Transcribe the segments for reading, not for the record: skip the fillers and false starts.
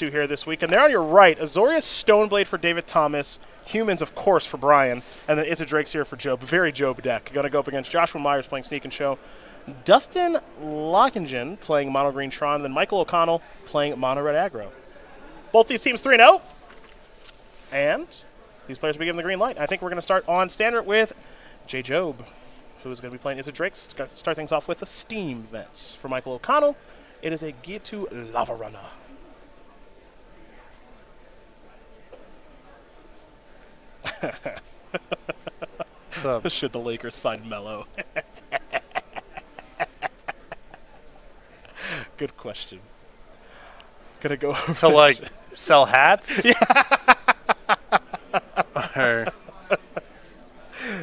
two here this week. And there on your right, Azorius Stoneblade for David Thomas, Humans, of course, for Brian, and then Is It Drake's here for Job. Very Job deck. Going to go up against Joshua Myers playing Sneak and Show, Dustin Lockinge playing Mono Green Tron, and then Michael O'Connell playing Mono Red Aggro. Both these teams 3-0. And these players will be given the green light. I think we're going to start on standard with J. Job, who is going to be playing Is It Drake. Start things off with the Steam Vents. For Michael O'Connell, it is a Gitu Lava Runner. So, should the Lakers sign Melo? Good question. Gonna go to like sell hats? Yeah.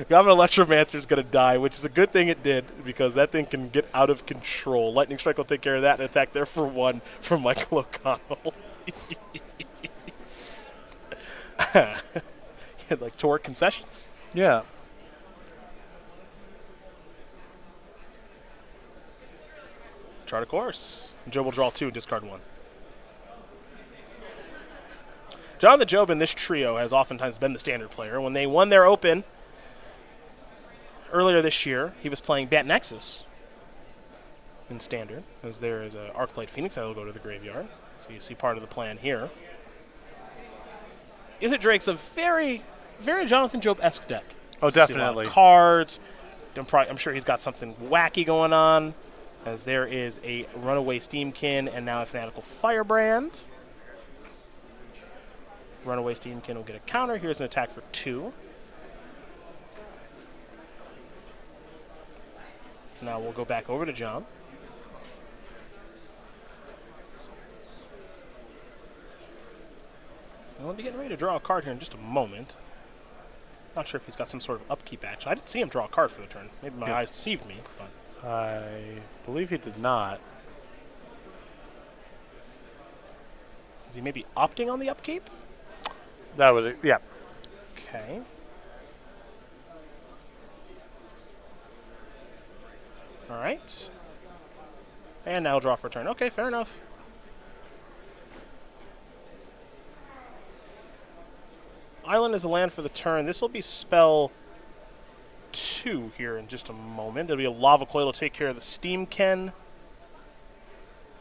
Goblin Electromancer's going to die, which is a good thing it did, because that thing can get out of control. Lightning Strike will take care of that and attack there for 1 from Michael O'Connell. Like Torque concessions. Yeah. Chart a course. Joe will draw 2 and discard 1. Jonathan Job in this trio has oftentimes been the standard player. When they won their Open earlier this year, he was playing Bat Nexus in standard, as there is an Arclight Phoenix that will go to the graveyard. So you see part of the plan here. Is It Drake's a very, very Jonathan Job-esque deck. Oh, definitely. Cards. I'm sure he's got something wacky going on, as there is a Runaway Steamkin and now a Fanatical Firebrand. Runaway Steamkin will get a counter. Here's an attack for 2. Now we'll go back over to John. I'll be getting ready to draw a card here in just a moment. Not sure if he's got some sort of upkeep action. I didn't see him draw a card for the turn. Maybe my eyes deceived me. But I believe he did not. Is he maybe opting on the upkeep? That would, yeah. Okay. All right. And now draw for turn. Okay, fair enough. Island is a land for the turn. This will be spell 2 here in just a moment. There'll be a Lava Coil to take care of the Steamkin.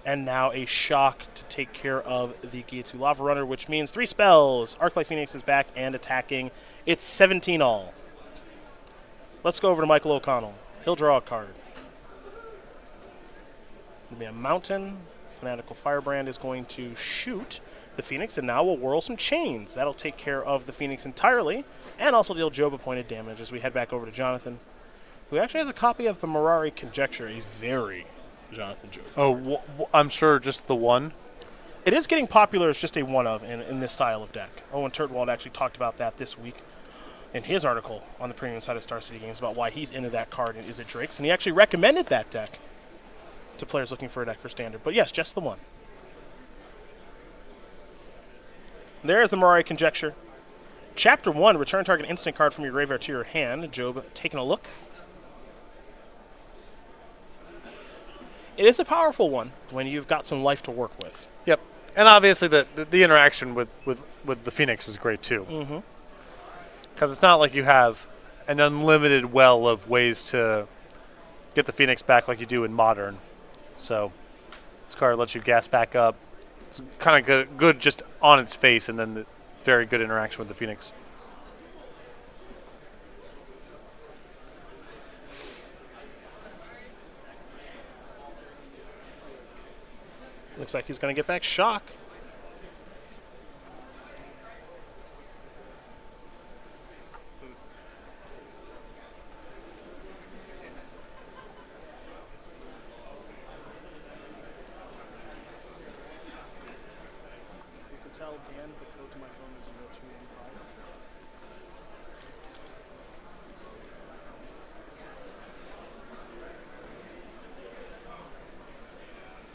And now a Shock to take care of the Gitu Lava Runner, which means 3 spells. Arclight Phoenix is back and attacking. It's 17 all. Let's go over to Michael O'Connell. He'll draw a card. It'll be a Mountain. Fanatical Firebrand is going to shoot the Phoenix, and now we'll whirl some chains. That'll take care of the Phoenix entirely, and also deal Job-appointed damage as we head back over to Jonathan, who actually has a copy of the Mirari Conjecture, a very Jonathan Job. Oh, I'm sure just the one. It is getting popular as just a one of in this style of deck. Owen Turtwald actually talked about that this week in his article on the premium side of Star City Games about why he's into that card in Is It Drake's, and he actually recommended that deck to players looking for a deck for standard. But yes, just the one. There's the Mirari Conjecture. Chapter 1, return target instant card from your graveyard to your hand. Job taking a look. It is a powerful one when you've got some life to work with. Yep. And obviously the interaction with the Phoenix is great too. Mm-hmm. Because it's not like you have an unlimited well of ways to get the Phoenix back like you do in Modern. So this card lets you gas back up. It's kind of good just on its face, and then the very good interaction with the Phoenix. Looks like he's going to get back Shock.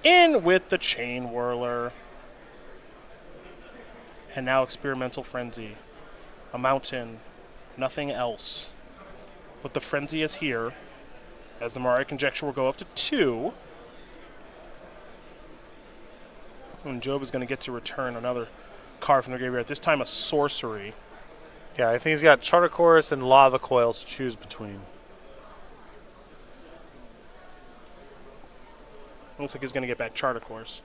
In with the Chain Whirler. And now Experimental Frenzy. A Mountain. Nothing else. But the Frenzy is here. As the Mirari Conjecture will go up to 2. And Job is going to get to return another card from the graveyard, this time a sorcery. Yeah, I think he's got Charter Course and Lava Coils to choose between. Looks like he's going to get back Charter Course.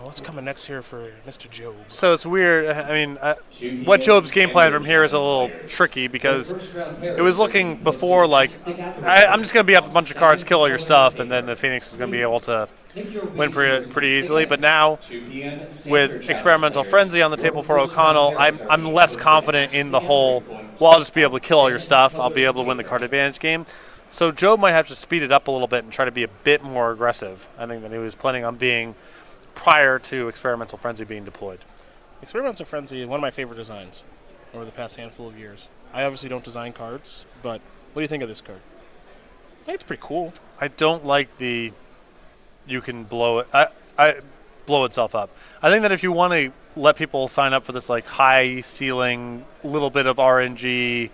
What's coming next here for Mr. Job? So it's weird. I mean, what Job's game plan from here is a little tricky because it was looking before like, I'm just going to be up a bunch of cards, kill all your stuff, and then the Phoenix is going to be able to win pretty easily. But now, with Experimental Frenzy on the table for OConnel, I'm less confident in the whole, well, I'll just be able to kill all your stuff. I'll be able to win the card advantage game. So Job might have to speed it up a little bit and try to be a bit more aggressive, I think, than he was planning on being prior to Experimental Frenzy being deployed. Experimental Frenzy is one of my favorite designs over the past handful of years. I obviously don't design cards, but what do you think of this card? I think it's pretty cool. I don't like the you can blow it. I blow itself up. I think that if you want to let people sign up for this like high ceiling, little bit of RNG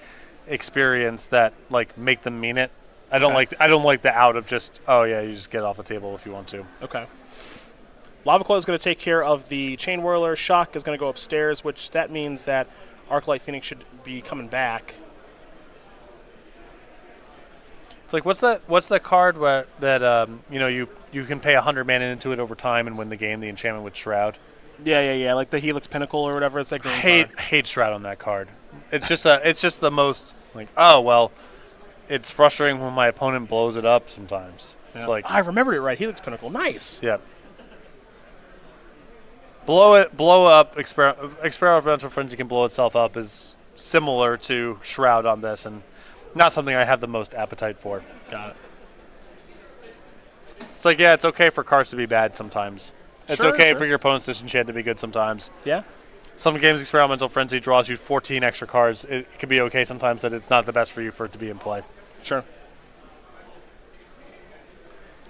experience that like make them mean it. I don't like the out of just, oh yeah, you just get off the table if you want to. Okay. Lava Coil is going to take care of the Chain Whirler. Shock is going to go upstairs, which that means that Arclight Phoenix should be coming back. It's like what's that card where that you can pay 100 mana into it over time and win the game, the enchantment with Shroud. Yeah, like the Helix Pinnacle or whatever. It's like hate Shroud on that card. It's just the most like, oh well, it's frustrating when my opponent blows it up sometimes. Yeah. It's like I remembered it right. Helix Pinnacle, nice. Yeah. Blow up. Experimental Frenzy can blow itself up is similar to Shroud on this, and not something I have the most appetite for. Got it. It's like, yeah, it's okay for cards to be bad sometimes. It's okay sure. for your opponent's disenchant to be good sometimes. Yeah. Some games, Experimental Frenzy draws you 14 extra cards. It can be okay sometimes that it's not the best for you for it to be in play. Sure.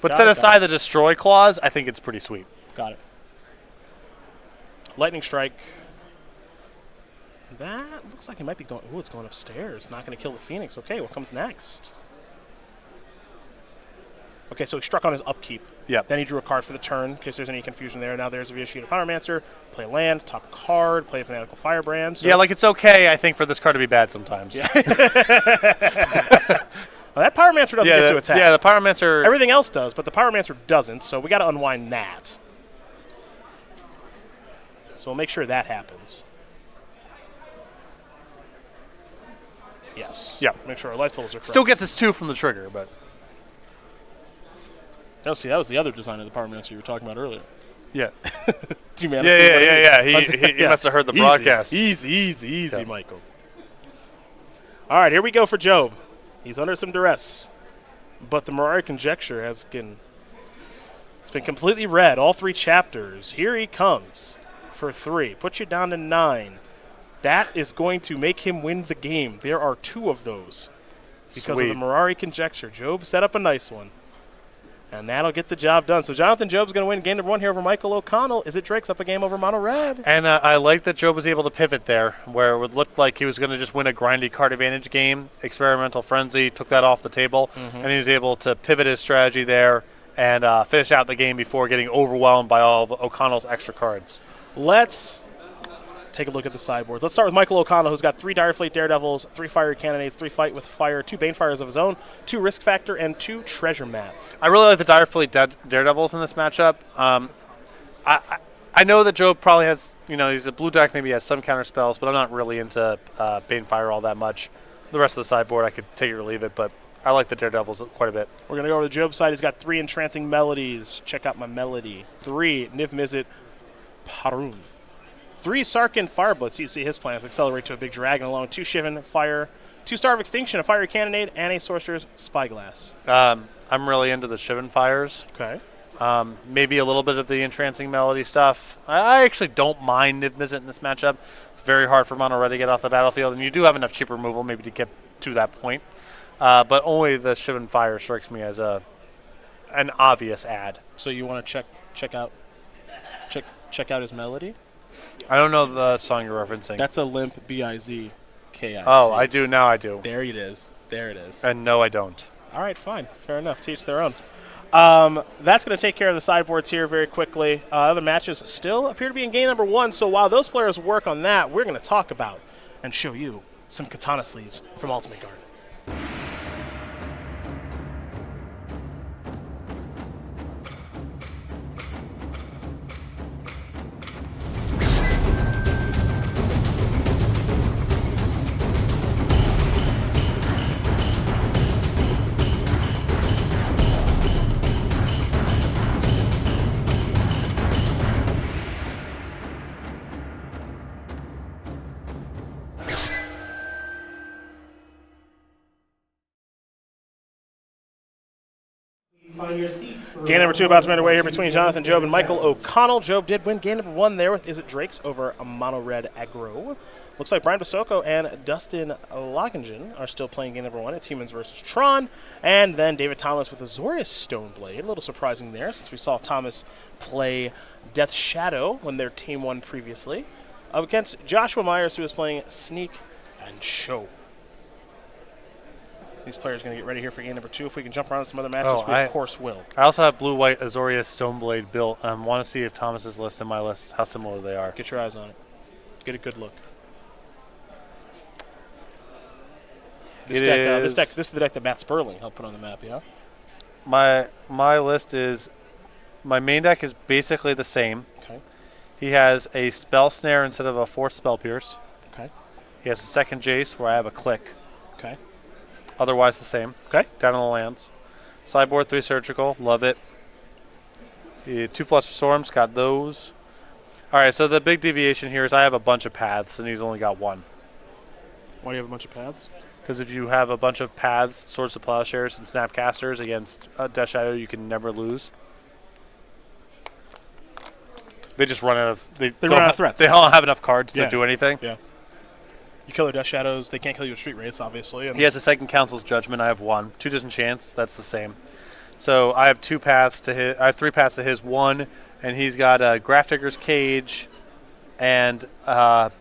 But set aside the Destroy clause, I think it's pretty sweet. Got it. Lightning Strike. That looks like it might be going... Ooh, it's going upstairs. Not going to kill the Phoenix. Okay, what comes next? Okay, so he struck on his upkeep. Yeah. Then he drew a card for the turn, in case there's any confusion there. Now there's a Vitiated Pyromancer. Play a land, top card, play a Fanatical Firebrand. So yeah, like it's okay, I think, for this card to be bad sometimes. Yeah. Well, that Pyromancer doesn't get to attack. Yeah, the Pyromancer... Everything else does, but the Pyromancer doesn't, so we got to unwind that. So we'll make sure that happens. Yes. Yeah. Make sure our life totals are correct. Still gets us 2 from the trigger, but... Oh, see, that was the other design of the Pyromancer you were talking about earlier. Yeah. 2 mana. Yeah. He must have heard the broadcast. Easy, Michael. All right, here we go for Job. He's under some duress. But the Mirari Conjecture has been... It's been completely read, all 3 chapters. Here he comes for 3. Put you down to 9. That is going to make him win the game. There are 2 of those. Because of the Mirari Conjecture. Job set up a nice one. And that'll get the job done. So Jonathan Job's going to win game number 1 here over Michael O'Connell. Is it Drake's up a game over Mono Red? And I like that Job was able to pivot there, where it would look like he was going to just win a grindy card advantage game. Experimental Frenzy took that off the table, and he was able to pivot his strategy there and finish out the game before getting overwhelmed by all of O'Connell's extra cards. Let's take a look at the sideboards. Let's start with Michael O'Connell, who's got 3 Direfleet Daredevils, 3 Fiery Cannonades, 3 Fight with Fire, 2 Banefires of his own, 2 Risk Factor, and 2 Treasure Map. I really like the Direfleet Daredevils in this matchup. I know that Job probably has, he's a blue deck, maybe he has some counter spells, but I'm not really into Banefire all that much. The rest of the sideboard, I could take it or leave it, but I like the Daredevils quite a bit. We're going to go over to the Job side. He's got 3 Entrancing Melodies. Check out my melody. 3 Niv Mizzet Parun. 3 Sarkin Fireblitz. You see his plans accelerate to a big dragon alone. 2 Shivan Fire, 2 Star of Extinction, a Fiery Cannonade, and a Sorcerer's Spyglass. I'm really into the Shivan Fires. Okay. Maybe a little bit of the Entrancing Melody stuff. I actually don't mind Niv Mizzet in this matchup. It's very hard for Mono Red to get off the battlefield, and you do have enough cheap removal maybe to get to that point. But only the Shivan Fire strikes me as an obvious ad. So you want to check out his melody? I don't know the song you're referencing. That's a limp Bizkic. Oh, I do now. I do. There it is. There it is. And no, I don't. All right, fine. Fair enough. To each their own. That's going to take care of the sideboards here very quickly. Other matches still appear to be in game number 1, so while those players work on that, we're going to talk about and show you some katana sleeves from Ultimate Guard. Game number 2 about to be underway here between Jonathan Job and Michael O'Connell. Job did win game number 1 there with Is It Drakes over a mono red aggro. Looks like Brian Basoco and Dustin Lockinge are still playing game number 1. It's Humans versus Tron. And then David Thomas with Azorius Stoneblade. A little surprising there since we saw Thomas play Death Shadow when their team won previously. Up against Joshua Myers, who is playing Sneak and Show. These players are going to get ready here for game number 2. If we can jump around to some other matches, we of course will. I also have blue-white Azorius Stoneblade built. I want to see if Thomas's list and my list, how similar they are. Get your eyes on it. Get a good look. This is the deck that Matt Sperling helped put on the map, yeah? My list is, my main deck is basically the same. Okay. He has a Spell Snare instead of a 4th Spell Pierce. Okay. He has a second Jace where I have a Click. Okay. Otherwise the same. Okay. Down on the lands. Sideboard 3 Surgical. Love it. 2 Fluster Storms. Got those. All right, so the big deviation here is I have a bunch of paths, and he's only got 1. Why do you have a bunch of paths? Because if you have a bunch of paths, Swords to Plowshares, and Snapcasters against Death Shadow, you can never lose. They just run out of... They run out of threats. They don't have enough cards to do anything. Yeah. You kill their Death Shadows, they can't kill you with Street Wraiths, obviously. He has a second Council's Judgment. I have 1. 2 disenchants. That's the same. So I have 2 paths to his. I have 3 paths to his 1, and he's got a Grafdigger's Cage, and he's got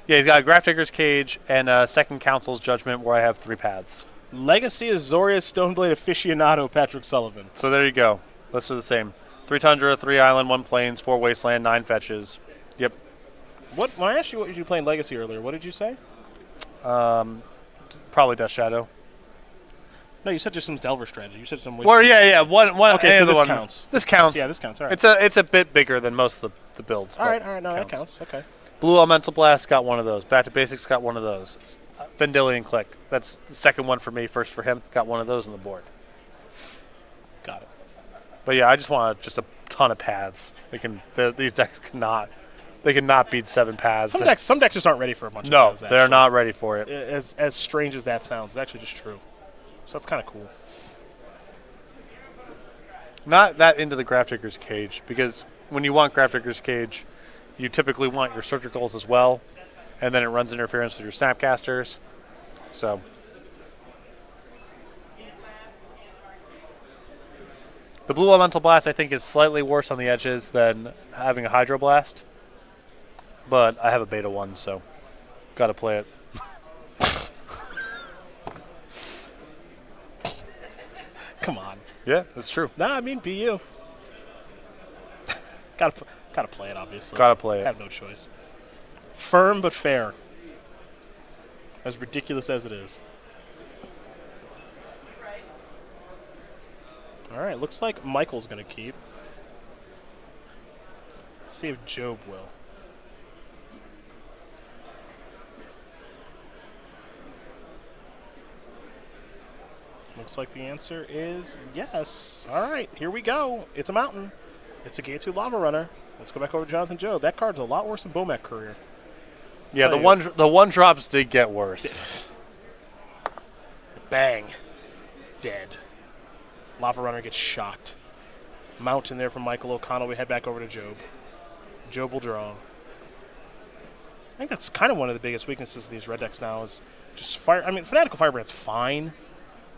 a Grafdigger's Cage and a second Council's Judgment where I have 3 paths. Legacy is Azorius Stoneblade aficionado Patrick Sullivan. So there you go. Lists are the same. 3 Tundra, 3 Island, 1 Plains, 4 Wasteland, 9 Fetches. Yep. When I asked you what you played in Legacy earlier, what did you say? Probably Death Shadow. No, you said just some Delver strategy. You said some. Well, yeah. One. Okay, so this counts. This counts. Yeah, this counts. All right. It's a bit bigger than most of the builds. All right. No, that counts. Okay. Blue Elemental Blast got 1 of those. Back to Basics got 1 of those. Vendilion Click. That's the second one for me. First for him. Got 1 of those on the board. Got it. But yeah, I just want just a ton of paths. These decks cannot. They cannot beat 7 paths. Some decks just aren't ready for a bunch of paths. No, they're not ready for it. As strange as that sounds, it's actually just true. So that's kind of cool. Not that into the Grafdigger's Cage, because when you want Grafdigger's Cage, you typically want your Surgicals as well, and then it runs interference with your Snapcasters. So the Blue Elemental Blast, I think, is slightly worse on the edges than having a Hydro Blast. But I have a Beta 1, so got to play it. Come on. Yeah, that's true. Nah, I mean, be you. Gotta play it, obviously. Gotta play it. Have no choice. Firm but fair. As ridiculous as it is. All right, looks like Michael's going to keep. Let's see if Job will. Looks like the answer is yes. All right, here we go. It's a mountain. It's a Gate 2 Lava Runner. Let's go back over to Jonathan Job. That card's a lot worse than Bomac Courier. Yeah, the one drops did get worse. Bang. Dead. Lava Runner gets shocked. Mountain there from Michael O'Connell. We head back over to Job. Job will draw. I think that's kind of one of the biggest weaknesses of these red decks now is just fire. I mean, Fanatical Firebrand's fine,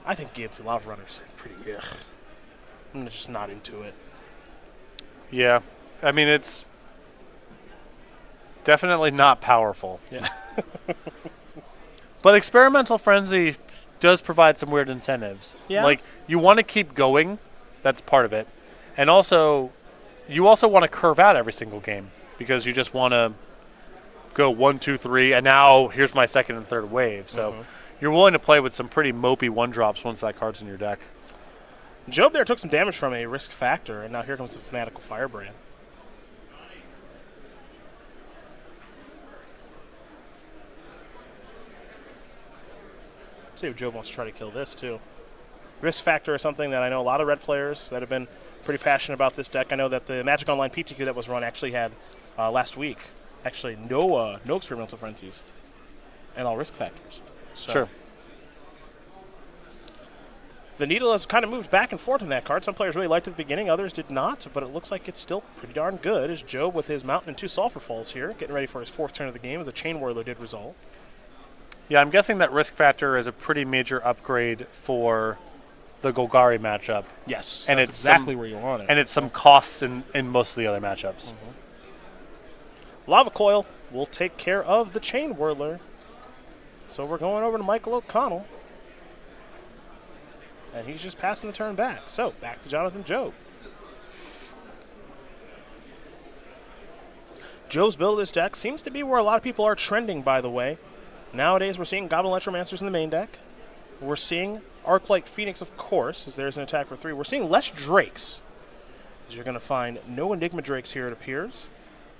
I think Gibbs Lava Runner's pretty ugh. I'm just not into it. Yeah. I mean, it's definitely not powerful. Yeah. But Experimental Frenzy does provide some weird incentives. Yeah. Like, you want to keep going. That's part of it. And also, you also want to curve out every single game because you just want to go 1, 2, 3, and now here's my second and third wave. So you're willing to play with some pretty mopey one-drops once that card's in your deck. Job there took some damage from a Risk Factor, and now here comes the Fanatical Firebrand. See if Job wants to try to kill this, too. Risk Factor is something that I know a lot of red players that have been pretty passionate about this deck. I know that the Magic Online PTQ that was run actually had, last week, actually no Experimental Frenzies and all Risk Factors. So Sure. the needle has kind of moved back and forth in that card. Some players really liked it at the beginning, others did not, but it looks like it's still pretty darn good as Job with his Mountain and 2 Sulfur Falls here, getting ready for his 4th turn of the game as a Chain Whirler did resolve. Yeah, I'm guessing that Risk Factor is a pretty major upgrade for the Golgari matchup. Yes, and that's it's exactly some, where you want it. And it's some costs in most of the other matchups. Lava Coil will take care of the Chain Whirler. So we're going over to Michael O'Connell. And he's just passing the turn back. So back to Jonathan Job. Job's build of this deck seems to be where a lot of people are trending, by the way. Nowadays we're seeing Goblin Electromancers in the main deck. We're seeing Arclight Phoenix, of course, as there's an attack for 3. We're seeing less Drakes. As you're going to find no Enigma Drakes here, it appears.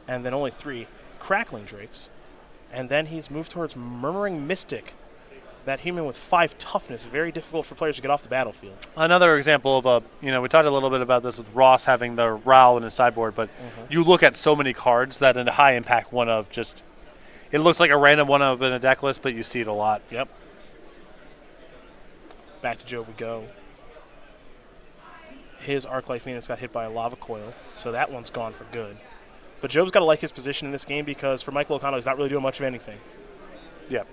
And then only 3 Crackling Drakes. And then he's moved towards Murmuring Mystic. That human with 5 toughness, very difficult for players to get off the battlefield. Another example of a, we talked a little bit about this with Ross having the Ral in his sideboard, but you look at so many cards that a high impact one of just, it looks like a random one of in a deck list, but you see it a lot. Yep. Back to Job we go. His Arclight Phoenix got hit by a Lava Coil, so that one's gone for good. But Job's got to like his position in this game because for Michael O'Connell, he's not really doing much of anything. Yep.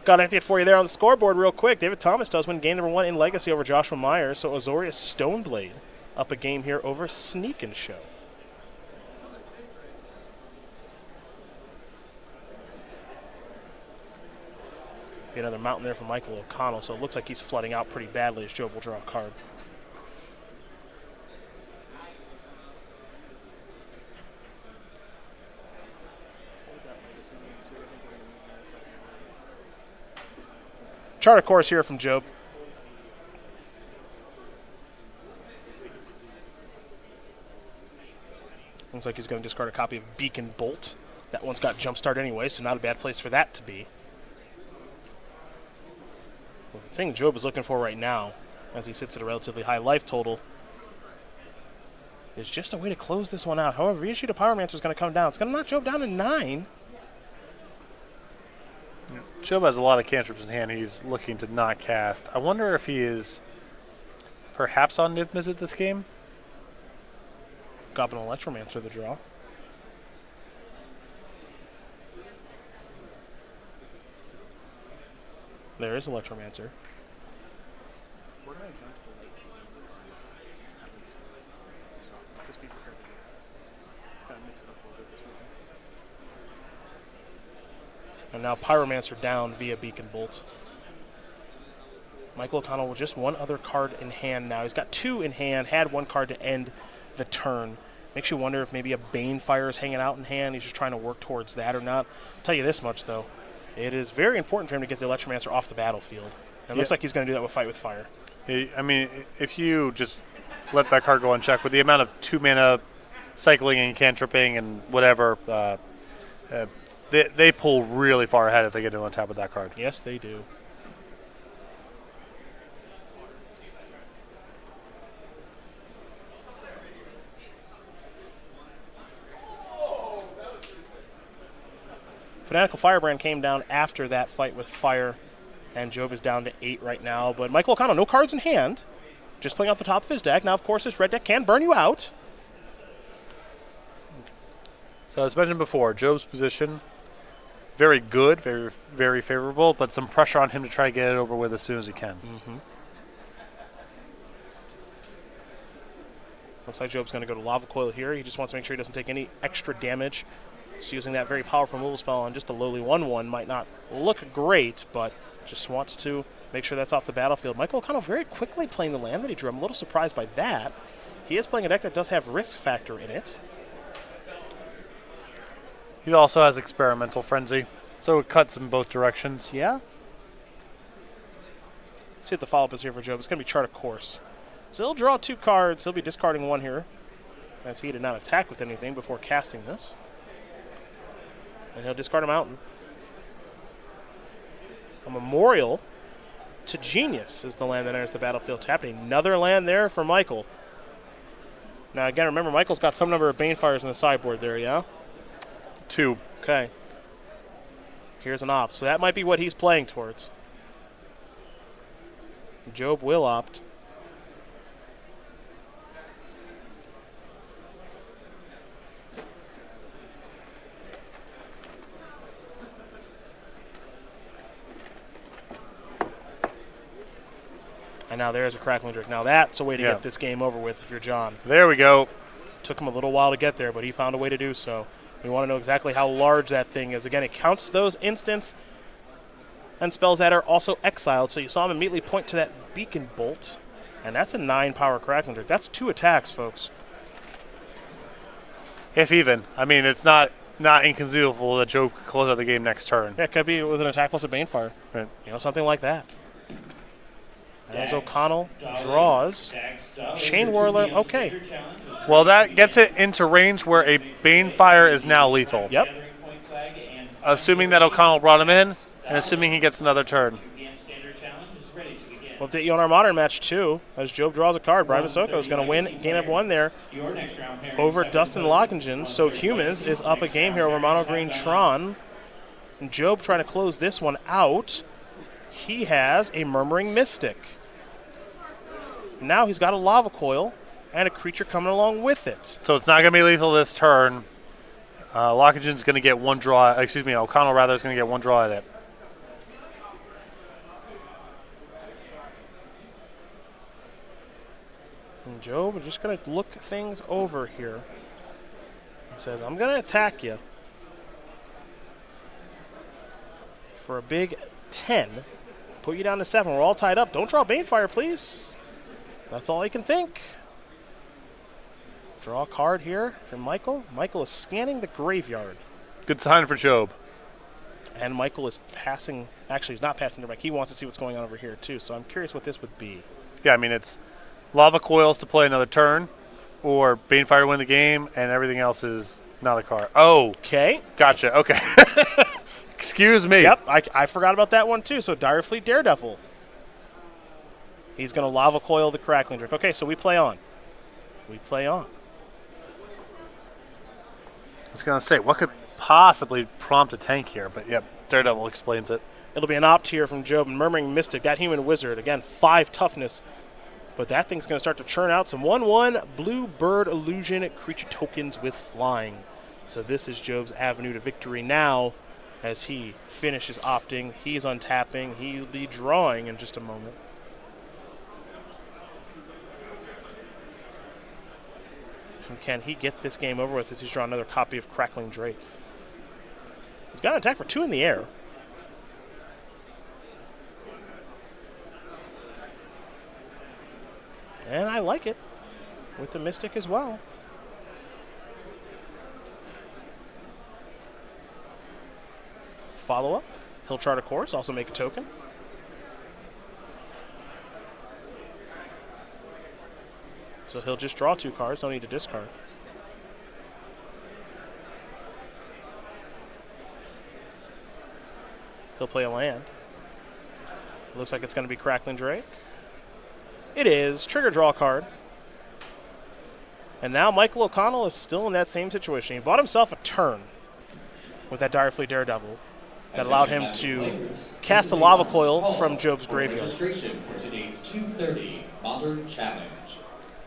Got an update for you there on the scoreboard real quick. David Thomas does win game number 1 in Legacy over Joshua Myers. So Azorius Stoneblade up a game here over Sneak and Show. Be another mountain there for Michael O'Connell. So it looks like he's flooding out pretty badly as Job will draw a card. Charter Course here from Job. Looks like he's going to discard a copy of Beacon Bolt. That one's got Jumpstart anyway, so not a bad place for that to be. Well, the thing Job is looking for right now, as he sits at a relatively high life total, is just a way to close this one out. However, reissue to Pyromancer is going to come down. It's going to knock Job down to 9. Job has a lot of cantrips in hand he's looking to not cast. I wonder if he is perhaps on Niv Mizzet this game? Goblin Electromancer the draw. There is Electromancer. And now Pyromancer down via Beacon Bolt. Michael O'Connell with just one other card in hand now. He's got 2 in hand, had 1 card to end the turn. Makes you wonder if maybe a Banefire is hanging out in hand. He's just trying to work towards that or not. I'll tell you this much, though. It is very important for him to get the Electromancer off the battlefield. And it looks like he's going to do that with Fight with Fire. I mean, if you just let that card go unchecked, with the amount of 2 mana cycling and cantripping and whatever, they pull really far ahead if they get on top of that card. Yes, they do. Fanatical Firebrand came down after that Fight with Fire, and Job is down to 8 right now. But Michael O'Connell, no cards in hand, just playing off the top of his deck. Now, of course, this red deck can burn you out. So as mentioned before, Job's position, very good, very, very favorable, but some pressure on him to try to get it over with as soon as he can. Looks like Job's going to go to Lava Coil here. He just wants to make sure he doesn't take any extra damage. So using that very powerful removal spell on just a lowly 1/1 might not look great, but just wants to make sure that's off the battlefield. Michael O'Connell very quickly playing the land that he drew. I'm a little surprised by that. He is playing a deck that does have risk factor in it. He also has Experimental Frenzy, so it cuts in both directions. Yeah. See what the follow-up is here for Job. It's going to be Chart of Course. So he'll draw 2 cards. He'll be discarding 1 here, as he did not attack with anything before casting this. And he'll discard a mountain. A Memorial to Genius is the land that enters the battlefield tapping. Another land there for Michael. Now, again, remember, Michael's got some number of Banefires in the sideboard there, yeah? 2. Okay. Here's an opt. So that might be what he's playing towards. Job will opt. And now there's a Crackling Drake. Now that's a way to get this game over with if you're John. There we go. Took him a little while to get there, but he found a way to do so. We want to know exactly how large that thing is. Again, it counts those instants and spells that are also exiled. So you saw him immediately point to that Beacon Bolt, and that's a 9-power Crackling Drake. That's 2 attacks, folks. If even. I mean, it's not inconceivable that Joe could close out the game next turn. Yeah, it could be with an attack plus a Banefire. Right. You know, something like that. As O'Connell draws, Chain Whirler, okay. Well, that gets it into range where a Banefire is now lethal. Yep. Assuming that O'Connell brought him in, and assuming he gets another turn. We'll update you on our Modern match, too, as Job draws a card. Brian Basoco is going to win game up 1 there over Dustin Lockinge. So Humans is up a game here over Mono Green Tron. And Job trying to close this one out. He has a Murmuring Mystic. Now he's got a Lava Coil and a creature coming along with it. So it's not going to be lethal this turn. Lockinge's going to get 1 draw. Excuse me, O'Connell rather is going to get 1 draw at it. And Job is just going to look things over here. He says, I'm going to attack you for a big 10. Put you down to 7. We're all tied up. Don't draw Banefire, please. That's all I can think. Draw a card here from Michael. Michael is scanning the graveyard. Good sign for Job. And Michael is passing. Actually, he's not passing the back. He wants to see what's going on over here, too. So I'm curious what this would be. Yeah, I mean, it's Lava Coils to play another turn, or Banefire to win the game, and everything else is not a card. Oh. Okay. Gotcha. Okay. Excuse me. Yep, I forgot about that one, too. So Direfleet Daredevil. He's going to Lava Coil the Crackling Drake. Okay, so we play on. We play on. I was going to say, what could possibly prompt a tank here? But, yep, Daredevil explains it. It'll be an opt here from Job and Murmuring Mystic. That Human Wizard, again, 5 toughness. But that thing's going to start to churn out some 1/1 Blue Bird Illusion creature tokens with flying. So this is Job's avenue to victory now as he finishes opting. He's untapping. He'll be drawing in just a moment. And can he get this game over with as he's drawn another copy of Crackling Drake? He's got an attack for 2 in the air. And I like it with the Mystic as well. Follow up. He'll chart a course, also make a token. So he'll just draw 2 cards, don't need to discard. He'll play a land. Looks like it's going to be Crackling Drake. It is. Trigger draw card. And now Michael O'Connell is still in that same situation. He bought himself a turn with that Direfleet Daredevil that allowed him to cast a Lava Coil from Job's graveyard. Registration for today's 2:30 Modern Challenge.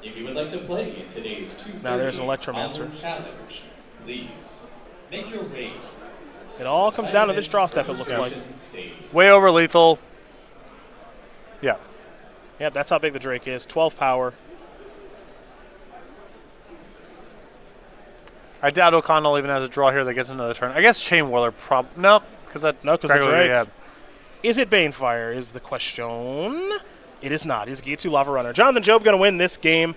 If you would like to play in today's 2:30 Now there's an Electromancer. Modern Challenge, please make your way. It all comes down to this draw step, it looks like. Way over lethal. Yeah. Yep, that's how big the Drake is. 12 power. I doubt OConnel even has a draw here that gets another turn. I guess Chain Whirler no, because that No, because the Drake. Yeah. Is it Banefire is the question. It is not. He's a Gitu Lava Runner. Jonathan Job going to win this game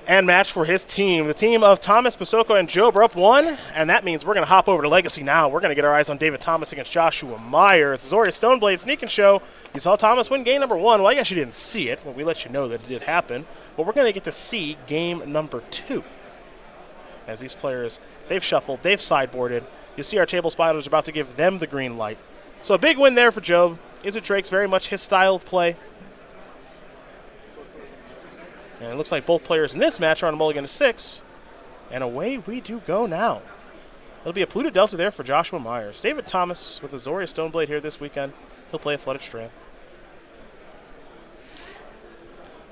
and match for his team. The team of Thomas, Basoco, and Job are up 1, and that means we're going to hop over to Legacy now. We're going to get our eyes on David Thomas against Joshua Meyer. It's Zoria Stoneblade Sneak and Show. You saw Thomas win game number 1. Well, I guess you didn't see it, but we let you know that it did happen. But we're going to get to see game number 2. As these players, they've shuffled, they've sideboarded. You see our table spotters about to give them the green light. So a big win there for Job. Is it Drake's very much his style of play? And it looks like both players in this match are on a mulligan to 6. And away we do go now. It'll be a Pluto Delta there for Joshua Myers. David Thomas with a Zoria Stoneblade here this weekend. He'll play a Flooded Strand.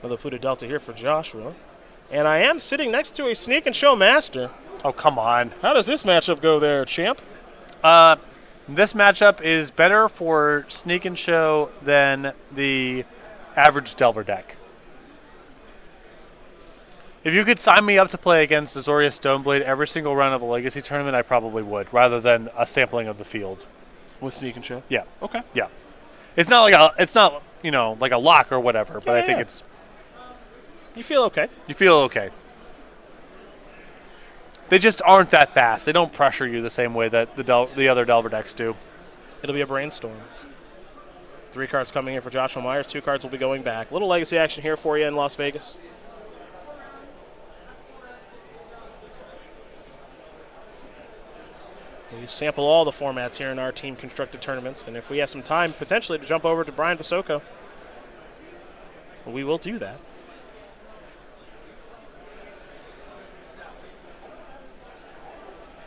Another Pluto Delta here for Joshua. And I am sitting next to a Sneak and Show Master. Oh, come on. How does this matchup go there, champ? This matchup is better for Sneak and Show than the average Delver deck. If you could sign me up to play against the Zoria Stoneblade every single round of a Legacy tournament, I probably would, rather than a sampling of the field. With Sneak and Show? Yeah. Okay. Yeah. It's not like a lock or whatever, but I think it's. You feel okay. You feel okay. They just aren't that fast. They don't pressure you the same way that the other Delver decks do. It'll be a brainstorm. 3 cards coming in for Joshua Myers. 2 cards will be going back. Little Legacy action here for you in Las Vegas. We sample all the formats here in our team-constructed tournaments, and if we have some time, potentially, to jump over to Brian Basoco, we will do that.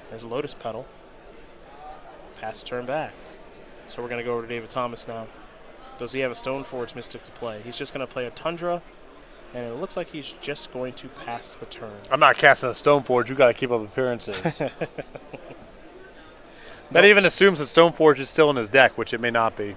There's a Lotus Petal. Pass turn back. So we're going to go over to David Thomas now. Does he have a Stoneforge Mystic to play? He's just going to play a Tundra, and it looks like he's just going to pass the turn. I'm not casting a Stoneforge. You got to keep up appearances. That even assumes that Stoneforge is still in his deck, which it may not be.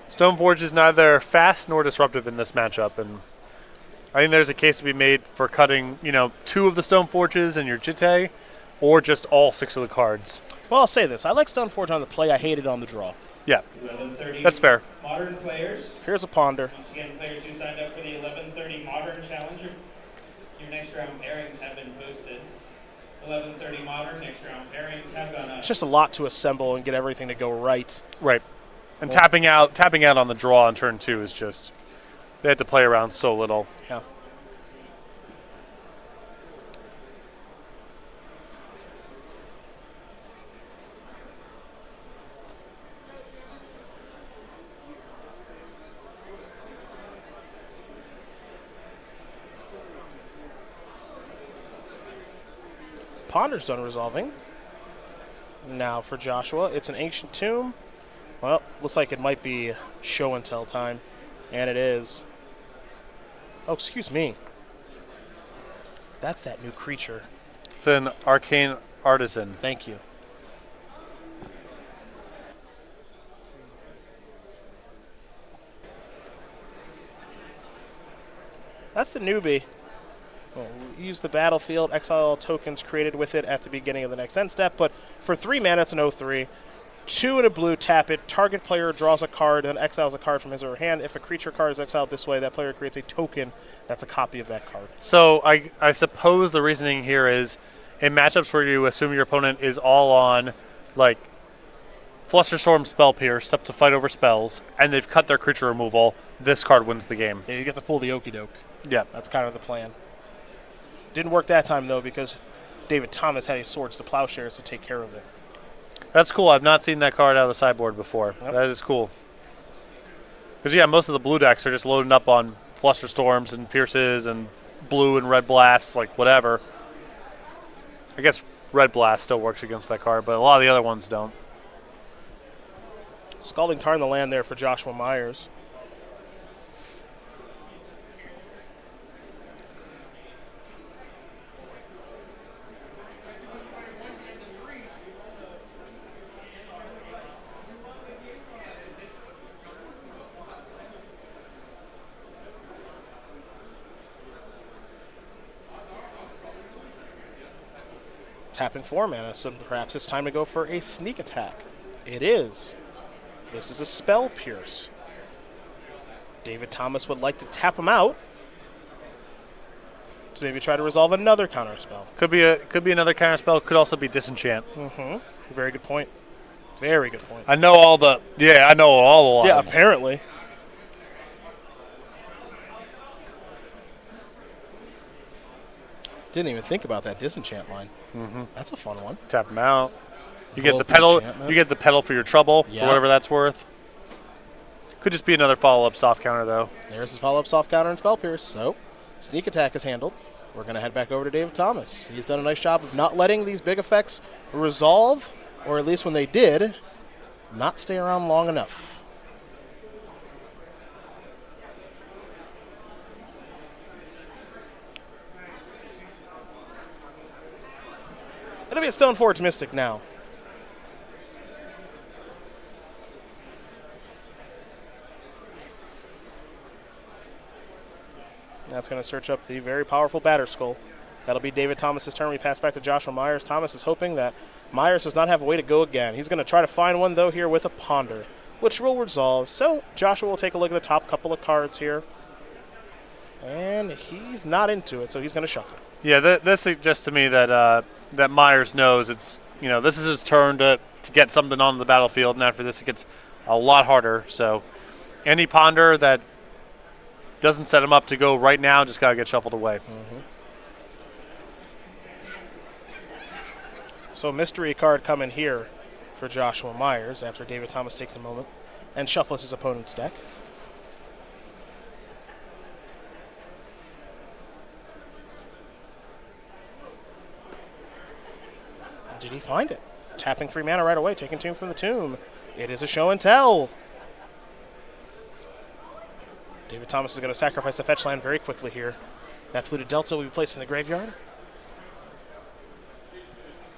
Stoneforge is neither fast nor disruptive in this matchup, and I think there's a case to be made for cutting, 2 of the Stoneforges in your Jitte, or just all 6 of the cards. Well, I'll say this. I like Stoneforge on the play. I hate it on the draw. Yeah, that's fair. Modern players. Here's a Ponder. Once again, players who signed up for the 11:30 Modern Challenge, your next round pairings have been posted. 11:30 Modern, next round pairings have gone up. It's just a lot to assemble and get everything to go right. Right. And tapping out on the draw on turn 2 is just, they had to play around so little. Yeah. Ponder's done resolving. Now for Joshua, it's an Ancient Tomb. Well, looks like it might be show and tell time, and it is. Oh, excuse me. That's that new creature. It's an Arcane Artisan. Thank you. That's the newbie. Well, use the battlefield, exile all tokens created with it at the beginning of the next end step, but for 3 mana, it's an 0/3. 2 and a blue, tap it. Target player draws a card and exiles a card from his or her hand. If a creature card is exiled this way, that player creates a token that's a copy of that card. So I suppose the reasoning here is in matchups where you assume your opponent is all on, like, Flusterstorm, Spell Pierce, up to fight over spells, and they've cut their creature removal, this card wins the game. Yeah, you get to pull the Okie Doke. Yeah. That's kind of the plan. Didn't work that time, though, because David Thomas had his Swords to Plowshares to take care of it. That's cool. I've not seen that card out of the sideboard before. Yep. That is cool. Because, yeah, most of the blue decks are just loading up on Flusterstorms and Pierces and blue and red blasts, like whatever. I guess Red Blast still works against that card, but a lot of the other ones don't. Scalding Tarn the land there for Joshua Myers. Tapping 4 mana, so perhaps it's time to go for a sneak attack. It is. This is a Spell Pierce. David Thomas would like to tap him out to maybe try to resolve another counterspell. Could be another counterspell. Could also be Disenchant. Very good point. Very good point. I know all the lines. Yeah, apparently. Didn't even think about that Disenchant line. That's a fun one. Tap them out. You get Blow the up pedal. enchantment. You get the pedal for your trouble, Yeah. for whatever that's worth. Could just be another follow-up soft counter, though. There's the follow-up soft counter and Spell Pierce. So, sneak attack is handled. We're going to head back over to David Thomas. He's done a nice job of not letting these big effects resolve, or at least when they did, not stay around long enough. It'll be a Stone Forge Mystic now. That's going to search up the very powerful Batter Skull. That'll be David Thomas's turn. We pass back to Joshua Myers. Thomas is hoping that Myers does not have a way to go again. He's going to try to find one, though, here with a Ponder, which will resolve. So Joshua will take a look at the top couple of cards here. And he's not into it, so he's going to shuffle. Yeah, this suggests to me that that Myers knows it's this is his turn to get something on the battlefield, and after this it gets a lot harder. So any Ponder that doesn't set him up to go right now just gotta get shuffled away. So mystery card coming here for Joshua Myers after David Thomas takes a moment and shuffles his opponent's deck. Did he find it? Tapping 3 mana right away, taking Tomb from the Tomb. It is a show and tell. David Thomas is going to sacrifice the fetch land very quickly here. That Polluted Delta will be placed in the graveyard.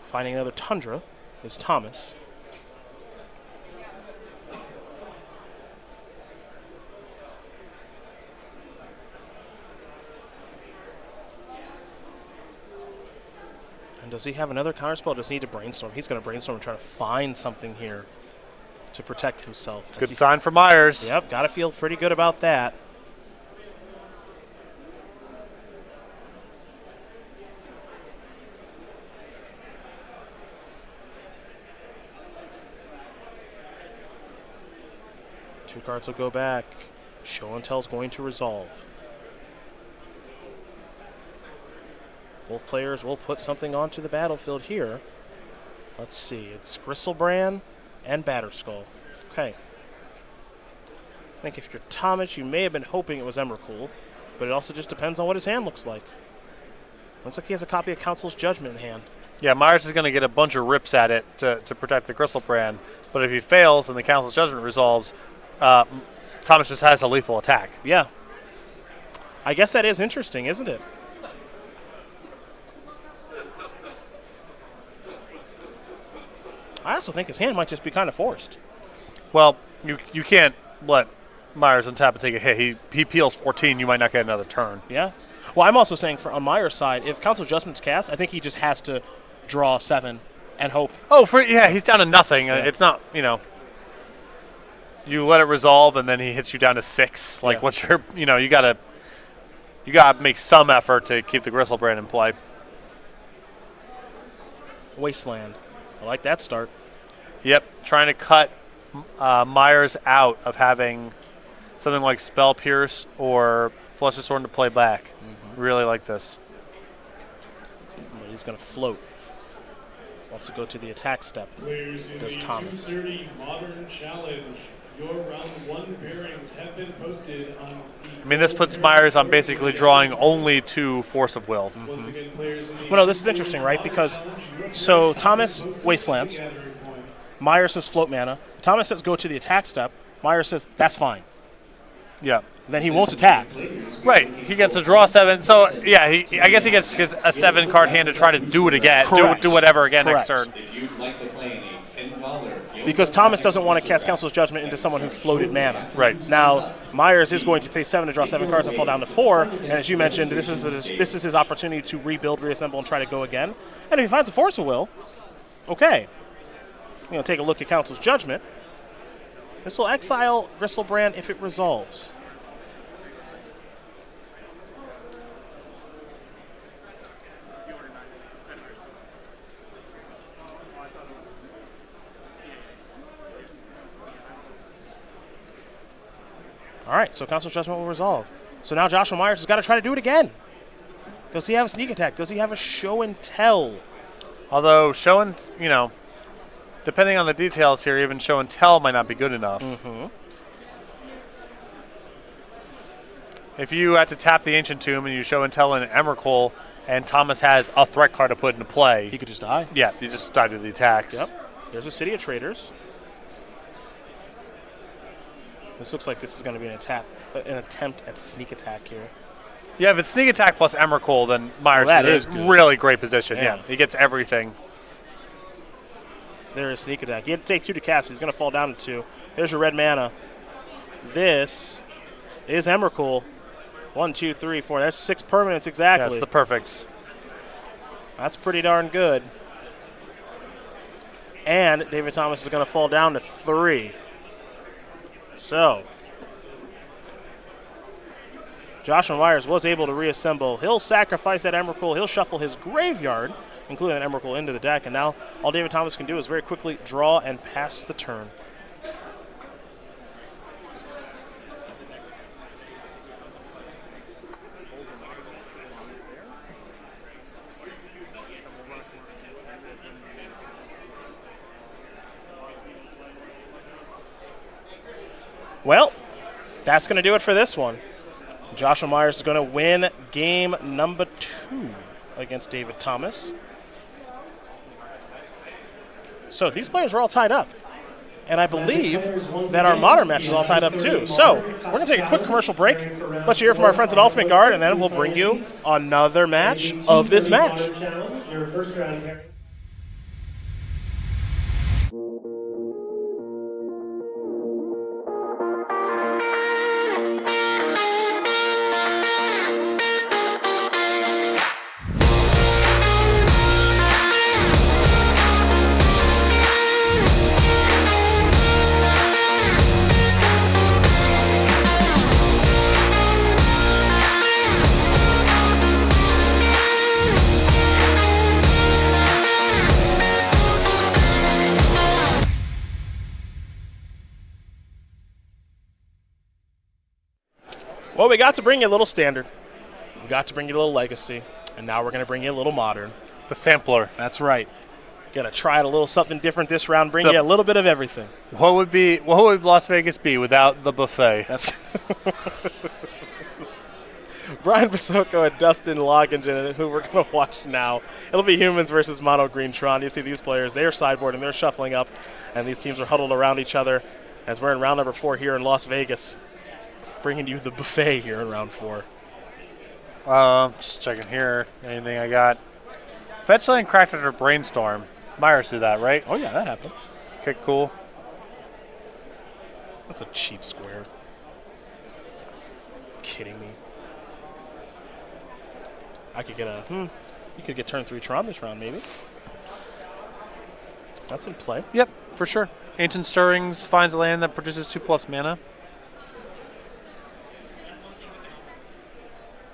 Finding another Tundra is Thomas. And does he have another counterspell? Does he need to brainstorm? He's going to brainstorm and try to find something here to protect himself. Good sign for Myers. Yep, got to feel pretty good about that. Two cards will go back. Show and Tell's going to resolve. Both players will put something onto the battlefield here. Let's see. It's Gristlebrand and Batterskull. Okay. I think if you're Thomas, you may have been hoping it was Emrakul, but it also just depends on what his hand looks like. Looks like he has a copy of Council's Judgment in hand. Yeah, Myers is going to get a bunch of rips at it to protect the Gristlebrand, but if he fails and the Council's Judgment resolves, Thomas just has a lethal attack. Yeah. I guess that is interesting, isn't it? I also think his hand might just be kind of forced. Well, you can't let Myers untap and take a hit. He peels 14, you might not get another turn. Yeah. Well, I'm also saying on Myers' side, if Council Judgment's cast, I think he just has to draw 7 and hope. Oh, he's down to nothing. Yeah. It's not, you let it resolve and then he hits you down to 6. Like, Yeah. what's your, you gotta make some effort to keep the Gristlebrand in play. Wasteland. I like that start. Yep, trying to cut Myers out of having something like Spell Pierce or Flush the Sword to play back. Really like this. But he's going to float. Wants to go to the attack step. Players in Does the Thomas. 230 Modern Challenge. Your round 1 pairings have been posted on the This puts Myers on basically drawing only 2 Force of Will. Once again, players in the Well, no, this is interesting, right? Because So Thomas Wastelands. Meyer says float mana. Thomas says go to the attack step. Meyer says that's fine. Yeah. Then he won't attack. Right. He gets to draw 7. So, yeah, I guess he gets a 7-card hand to try to do it again. Do whatever again Correct. next turn. If you'd like to play in a $10 Because Thomas doesn't want to cast Council's Judgment into someone who floated mana. Right. Now, Myers is going to pay 7 to draw 7 cards and fall down to 4. And as you mentioned, this is his opportunity to rebuild, reassemble, and try to go again. And if he finds a Force of Will, okay. Take a look at Council's Judgment. This will exile Gristlebrand if it resolves. All right, so Council's Judgment will resolve. So now Joshua Myers has got to try to do it again. Does he have a sneak attack? Does he have a show and tell? Although show and, depending on the details here, even show and tell might not be good enough. If you had to tap the Ancient Tomb and you show and tell in Emrakul, and Thomas has a threat card to put into play, He could just die. yeah, you just die to the attacks. Yep. There's a City of Traders. This looks like this is going to be an attempt at sneak attack here. Yeah, if it's sneak attack plus Emrakul, then Myers is in a really great position. Yeah, he gets everything. There is sneak attack. He had to take 2 to cast. He's going to fall down to 2. There's your red mana. This is Emrakul. 1, 2, 3, 4. That's 6 permanents exactly. That's the perfects. That's pretty darn good. And David Thomas is going to fall down to 3. So, Joshua Myers was able to reassemble. He'll sacrifice that Emrakul. He'll shuffle his graveyard, including an Emrakul, into the deck. And now all David Thomas can do is very quickly draw and pass the turn. Well, that's going to do it for this one. Joshua Myers is going to win game number 2 against David Thomas. So these players are all tied up. And I believe that our modern match is all tied up too. So we're going to take a quick commercial break. Let you hear from our friends at Ultimate Guard, and then we'll bring you another match of this match. Well, we got to bring you a little standard. We got to bring you a little legacy. And now we're going to bring you a little modern. The sampler. That's right. Going to try a little something different this round, bring you a little bit of everything. What would Las Vegas be without the buffet? That's Brian Basoco and Dustin Lockinge, who we're going to watch now. It'll be Humans versus Mono Green Tron. You see these players, they're sideboarding, they're shuffling up, and these teams are huddled around each other as we're in round number 4 here in Las Vegas. Bringing you the buffet here in round 4. Just checking here. Anything I got? Fetchland, Cracked or Brainstorm. Myers did that, right? Oh, yeah, that happened. Okay, cool. That's a cheap square. Kidding me. I could get you could get turn 3 Tron this round, maybe. That's in play. Yep, for sure. Ancient Stirrings finds a land that produces 2+ mana.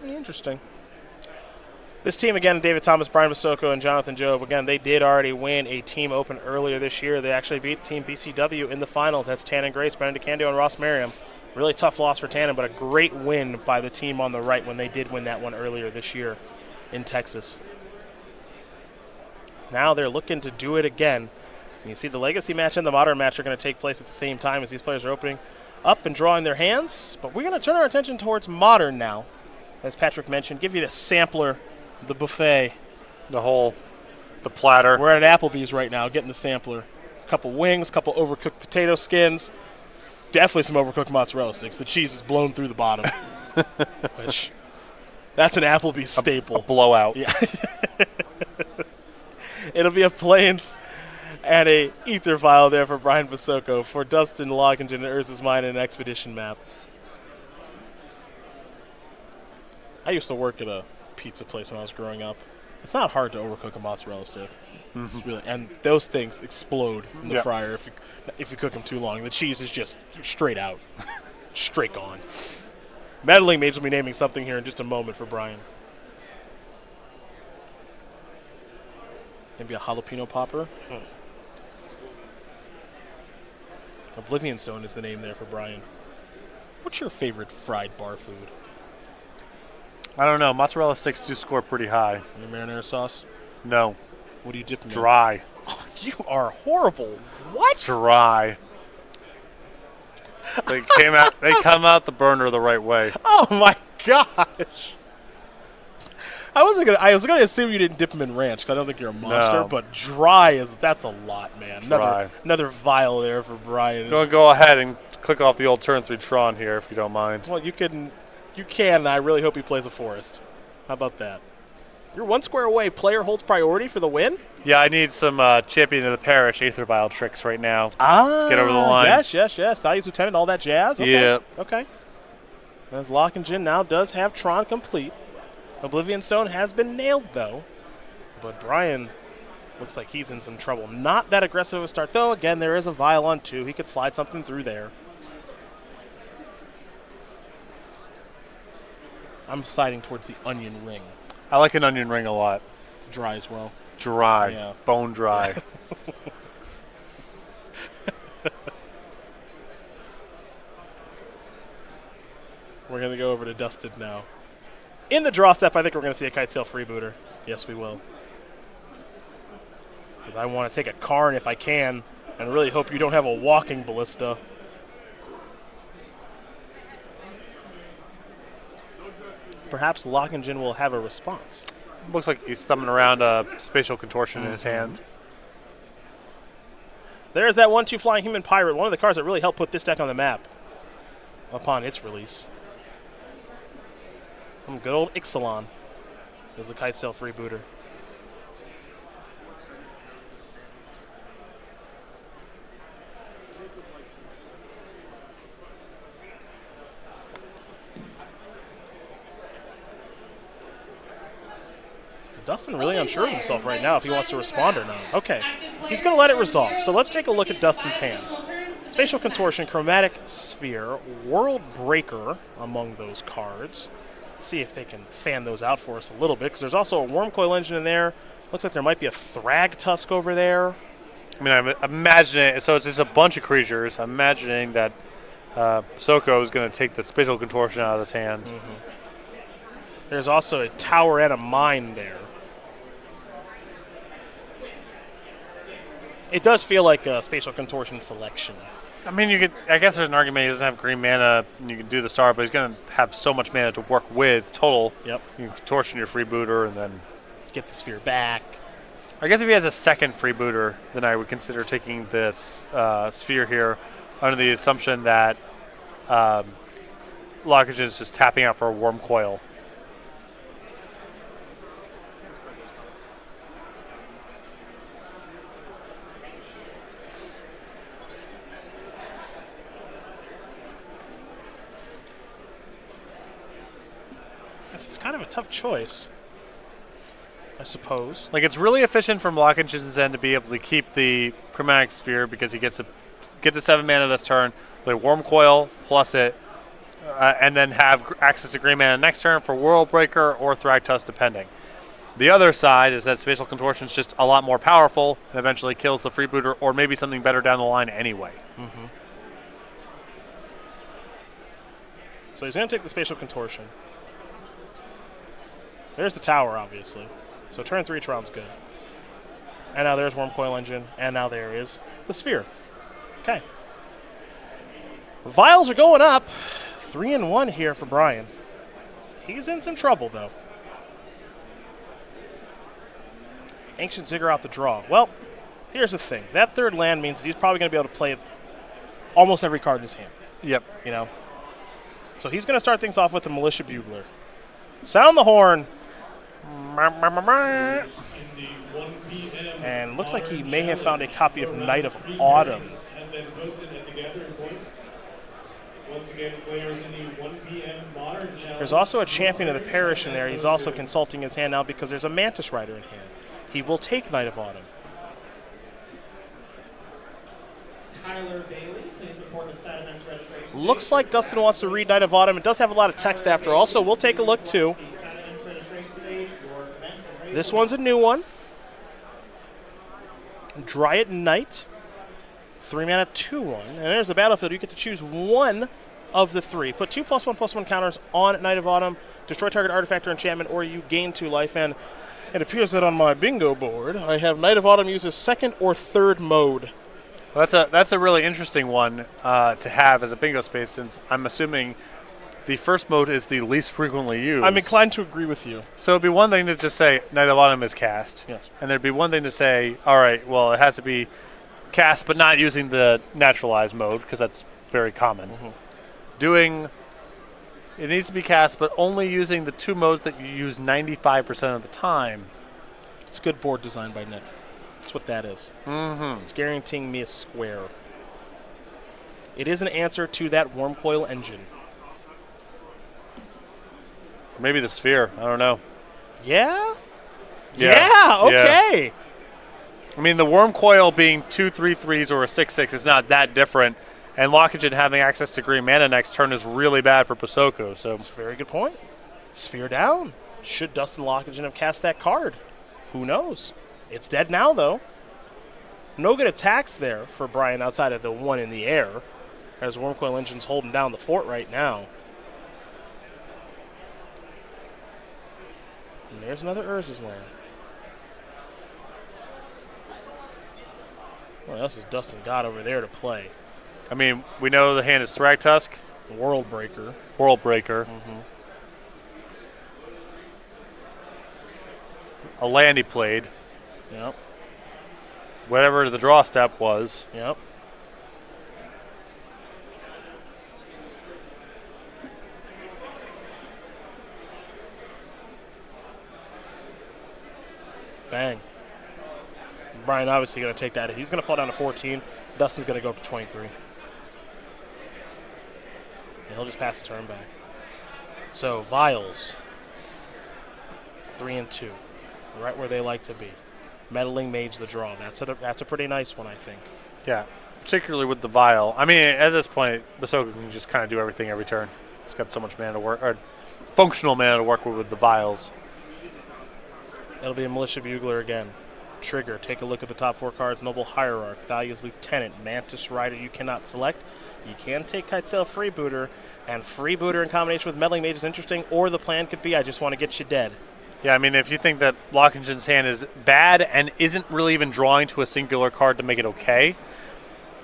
Interesting. This team, again, David Thomas, Brian Basoco, and Jonathan Jobe, again, they did already win a team open earlier this year. They actually beat Team BCW in the finals. That's Tannen Grace, Brendan DeCandio, and Ross Merriam. Really tough loss for Tannen, but a great win by the team on the right when they did win that one earlier this year in Texas. Now they're looking to do it again. And you see the Legacy match and the Modern match are going to take place at the same time as these players are opening up and drawing their hands. But we're going to turn our attention towards Modern now. As Patrick mentioned, give you the sampler, the buffet. The whole The platter. We're at Applebee's right now, getting the sampler. A couple wings, a couple overcooked potato skins, definitely some overcooked mozzarella sticks. The cheese is blown through the bottom, which that's an Applebee's staple. A blowout. Yeah. It'll be a plains and a ether file there for Brian Basoco. For Dustin Lockinge and Urza's Mine and an expedition map. I used to work at a pizza place when I was growing up. It's not hard to overcook a mozzarella stick. It's really, and those things explode in the fryer if you cook them too long. The cheese is just straight out, straight gone. Meddling Mage will be naming something here in just a moment for Brian. Maybe a jalapeno popper. Oblivion Stone is the name there for Brian. What's your favorite fried bar food? I don't know. Mozzarella sticks do score pretty high. Your marinara sauce? No. What do you dip them in? Dry. Oh, you are horrible. What? Dry. They come out the burner the right way. Oh my gosh. I was gonna assume you didn't dip them in ranch because I don't think you're a monster, No. but that's a lot, man. Dry. Another vial there for Brian. Go ahead and click off the old turn 3 Tron here if you don't mind. Well, you can, and I really hope he plays a forest. How about that? You're one square away. Player holds priority for the win? Yeah, I need some champion of the parish Aether Vial tricks right now. Ah. Get over the line. Yes. Thalia's Lieutenant, all that jazz? Okay. Yeah. Okay. As Lockinge now does have Tron complete. Oblivion Stone has been nailed, though. But Brian looks like he's in some trouble. Not that aggressive a start, though. Again, there is a vial on 2. He could slide something through there. I'm sliding towards the onion ring. I like an onion ring a lot. Dry as well. Dry. Yeah. Bone dry. We're going to go over to Dustin now. In the draw step, I think we're going to see a Kite Sail freebooter. Yes, we will. Says, I want to take a Karn if I can, and really hope you don't have a walking ballista. Perhaps Lockinge will have a response. Looks like he's thumbing around a spatial contortion in his hand. There's that 1/2 Flying Human Pirate, one of the cards that really helped put this deck on the map upon its release. From good old Ixalan. There's the Kite Sail freebooter. Dustin really unsure of himself right now if he wants to respond or not. Okay, he's going to let it resolve. So let's take a look at Dustin's hand. Spatial Contortion, Chromatic Sphere, World Breaker among those cards. See if they can fan those out for us a little bit, because there's also a Worm Coil Engine in there. Looks like there might be a Thrag Tusk over there. I mean, I'm imagining, so it's just a bunch of creatures. I'm imagining that Basoco is going to take the Spatial Contortion out of his hand. There's also a Tower and a Mine there. It does feel like a Spatial Contortion selection. I mean, I guess there's an argument he doesn't have green mana, and you can do the star, but he's going to have so much mana to work with total. Yep. You can contortion your freebooter and then get the sphere back. I guess if he has a second freebooter, then I would consider taking this sphere here under the assumption that Lockinge is just tapping out for a Worm Coil. This is kind of a tough choice, I suppose. Like, it's really efficient from Lockinge's end to be able to keep the Chromatic Sphere because he gets a 7 mana this turn, play Worm Coil plus it, and then have access to green mana next turn for World Breaker or Thrag Tusk, depending. The other side is that Spatial Contortion is just a lot more powerful and eventually kills the freebooter or maybe something better down the line anyway. So he's going to take the Spatial Contortion. There's the tower, obviously. So turn 3 Tron's good. And now there's Worm Coil Engine, and now there is the sphere. Okay. Vials are going up. 3-1 here for Brian. He's in some trouble, though. Ancient Ziggurat out the draw. Well, here's the thing. That third land means that he's probably going to be able to play almost every card in his hand. Yep. You know? So he's going to start things off with the Militia Bugler. Sound the horn. And looks like he may have found a copy of Knight of Autumn. There's also a Champion of the Parish in there. He's also consulting his hand now because there's a Mantis Rider in hand. He will take Knight of Autumn. Tyler Bailey, please report at side events registration. Looks like Dustin wants to read Knight of Autumn. It does have a lot of text after all, so we'll take a look too. This one's a new one. Dryad Knight. 3-mana, 2/1. And there's the battlefield. You get to choose one of the three. Put 2+1/+1 counters on Knight of Autumn. Destroy target artifact or enchantment, or you gain 2 life. And it appears that on my bingo board, I have Knight of Autumn uses second or third mode. Well, that's a really interesting one to have as a bingo space, since I'm assuming the first mode is the least frequently used. I'm inclined to agree with you. So it'd be one thing to just say Knight of Autumn is cast. Yes. And there'd be one thing to say, all right, well, it has to be cast but not using the naturalized mode, because that's very common. It needs to be cast but only using the 2 modes that you use 95% of the time. It's good board design by Nick. That's what that is. It's guaranteeing me a square. It is an answer to that Worm Coil engine. Maybe the Sphere. I don't know. Yeah? Yeah. Okay. I mean, the Worm Coil being 2 3/3s or a 6/6 is not that different. And Lockinge having access to green mana next turn is really bad for Basoco. So That's a very good point. Sphere down. Should Dustin Lockinge have cast that card? Who knows? It's dead now, though. No good attacks there for Brian outside of the one in the air, as Wormcoil Engine's holding down the fort right now. And there's another Urza's Land. What else has Dustin got over there to play? I mean, we know the hand is Thragtusk, World Breaker. World Breaker. A land he played. Yep. Whatever the draw step was. Yep. Bang. Brian obviously going to take that. He's going to fall down to 14. Dustin's going to go up to 23. And he'll just pass the turn back. So, Vials. 3 and 2. Right where they like to be. Meddling Mage the draw. That's a pretty nice one, I think. Yeah, particularly with the Vial. I mean, at this point, Basoco can just kind of do everything every turn. It's got so much mana to work, or functional mana to work with the Vials. It'll be a Militia Bugler again. Trigger. Take a look at the top 4 cards. Noble Hierarch. Thalia's Lieutenant. Mantis Rider you cannot select. You can take Kitesail Freebooter. And Freebooter in combination with Meddling Mage is interesting. Or the plan could be, I just want to get you dead. Yeah, I mean, if you think that Lockinge's hand is bad and isn't really even drawing to a singular card to make it okay,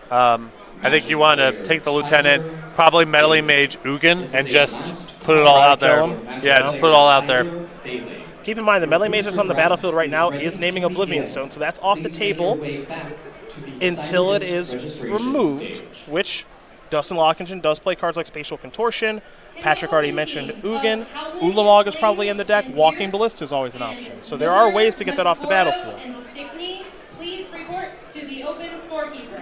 I think you want to take the Lieutenant, probably Meddling Mage Ugin, and just put it all out there. Yeah, just put it all out there. Keep in mind, the Meddling Mage that's on the battlefield right now is naming Oblivion Stone, so that's off the table until it is removed, which Dustin Lockinge does play cards like Spatial Contortion. Patrick already mentioned Ugin. Ulamog is probably in the deck. Walking Ballista is always an option. So there are ways to get that off the battlefield. And Stickney, please report to the open scorekeeper.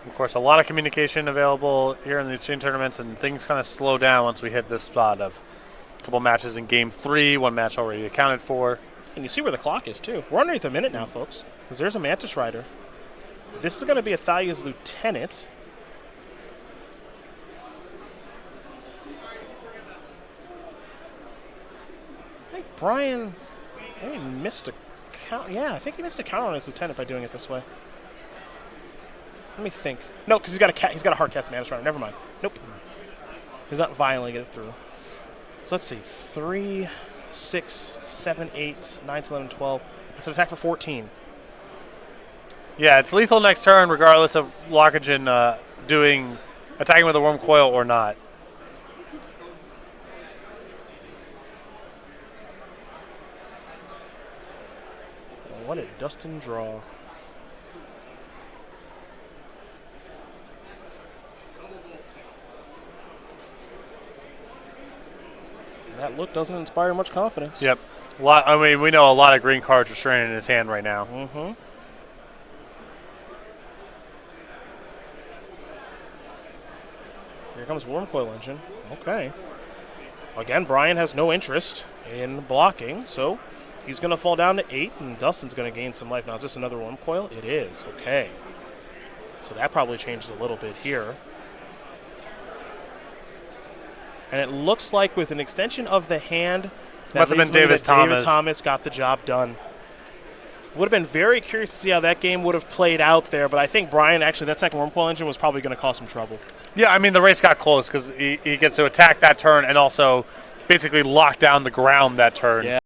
Of course, a lot of communication available here in these stream tournaments, and things kind of slow down once we hit this spot of a couple matches in Game 3, one match already accounted for. And you see where the clock is, too. We're underneath a minute now, folks, because there's a Mantis Rider. This is going to be Thalia's Lieutenant. I think Brian missed a count. Yeah, I think he missed a count on his Lieutenant by doing it this way. Let me think. No, because he's got a hard cast Mantis Rider. Never mind. Nope. He's not violently get it through. So let's see. 3, 6, 7, 8, 9, 11, 12. That's an attack for 14. Yeah, it's lethal next turn regardless of Lockinge attacking with a Worm Coil or not. What did Dustin draw? That look doesn't inspire much confidence. Yep. I mean, we know a lot of green cards are straining in his hand right now. Mm-hmm. Here comes Worm Coil Engine. Okay. Again, Brian has no interest in blocking, so he's going to fall down to 8, and Dustin's going to gain some life. Now, is this another Worm Coil? It is. Okay. So that probably changes a little bit here. And it looks like with an extension of the hand, Must have been David Thomas. David Thomas got the job done. Would have been very curious to see how that game would have played out there, but I think Brian, actually, that second Worm Coil Engine was probably going to cause some trouble. Yeah, I mean, the race got close because he gets to attack that turn and also basically lock down the ground that turn. Yeah.